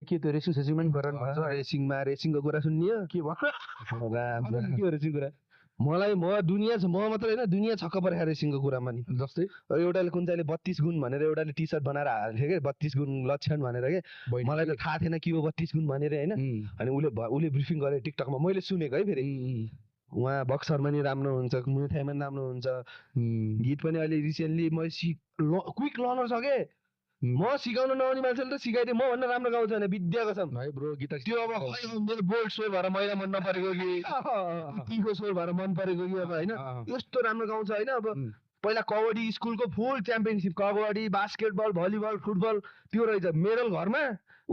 के त्यो रेसिङ सेसिङमा गरेर रेसिङको कुरा सुन्नियो के राम के हो रेसिङ कुरा मलाई म मात्र होइन दुनियाँ छक्क परेको रेसिङको कुरामा नि जस्तै एउटाले कुन चाहिँले 32 गुण भनेर एउटाले टी सर्ट बनाएर हाल्थ्यो कि 32 गुण लक्षण भनेर के मलाई त थाहा थिएन के हो 32 गुण भनेर होइन अनि उसले ब्रिफिङ गरे टिकटकमा मैले सुनेको है फेरि उहाँ बक्सरमा नि राम्रो हुन्छ मुथाइमा पनि राम्रो हुन्छ गीत पनि अहिले रिसेन्टली म क्विक लर्नर छ के म सिकाउन नआउने मान्छेले त सिकाइदिएँ म भन्दा राम्रो गाउँछ भने विद्या कसम भाइ ब्रो गीत त्यो अब खै मेरो बोल्ड स्वर भएर मैला मन नपरेको कि तीको स्वर भएर मन परेको कि अब होइन यस्तो राम्रो गाउँछ होइन अब पहिला कबड्डी स्कुलको full championship kabaddi basketball volleyball football त्यो रहेछ मेडल घरमा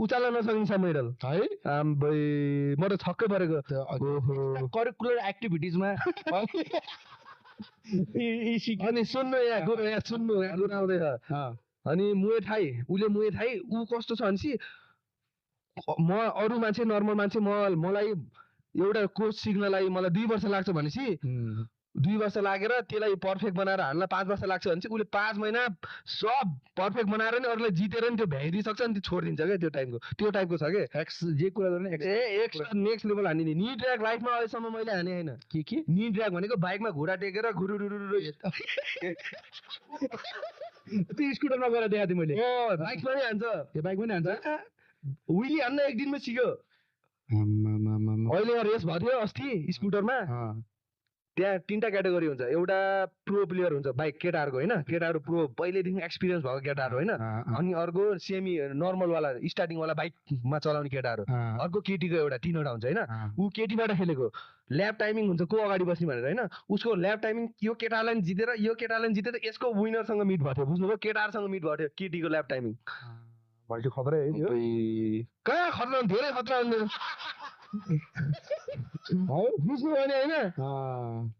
उचाल्न नसकिन्छ मेडल है म त छक्कै परेको करिकुलर एक्टिभिटिजमा अनि सुन्नु यहाँ कुरा आउँदैछ अनि मुए थाई ऊ कस्तो छ भनेपछि म अरू मान्छे नर्मल मान्छे मलाई एउटा कोच सिक्नलाई मलाई 2 वर्ष लाग्छ भनेपछि 2 वर्ष लागेर त्यसलाई पर्फेक्ट बनाएर हाल्न 5 वर्ष लाग्छ भने चाहिँ उसले 5 महिना सब पर्फेक्ट बनाएर नि अरूलाई जितेर नि त्यो भ्याइदिइसक्छ नि त्यो छोडिदिन्छ क्या त्यो टाइपको छ क्या जे कुरा गर्ने नेक्स्ट लेभल हान्ने नि ट्र्याक लाइफमा अहिलेसम्म मैले हाने होइन के नि ट्र्याक भनेको बाइकमा घुँडा टेकेर घुरुरुरु त्यो स्कुटरमा गएर देखाएको थिएँ मैले बाइकमा नै हान्छ त्यो बाइकमा नि हान्छ विली हान्न एक दिनमा सिक्यो अहिले यहाँ रेस भयो थियो अस्ति स्कुटरमा त्यहाँ 3टा क्याटेगोरी हुन्छ एउटा प्रो प्लेयर हुन्छ बाइक केटाहरूको होइन केटाहरू प्रो पहिलेदेखि एक्सपिरियन्स भएको केटाहरू होइन अनि अर्को सेमी नर्मलवाला स्टार्टिङवाला बाइकमा चलाउने केटाहरू अर्को केटीको एउटा 3वटा हुन्छ होइन ऊ केटीबाट खेलेको ल्याप टाइमिङ हुन्छ को अगाडि बस्ने भनेर होइन उसको ल्याप टाइमिङ यो केटालाई जितेर यसको विनरसँग मिट भयो बुझ्नुभयो केटाहरूसँग मिट भयो केटीको ल्याप टाइमिङ खतरा है कहाँ खतरा धेरै खतरा बुझ्नु भने होइन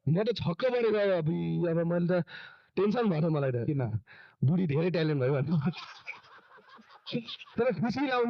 म त छक्क परेको अब मैले त टेन्सन भयो मलाई त किन बुढी धेरै ट्यालेन्ट भयो भने तर खुसी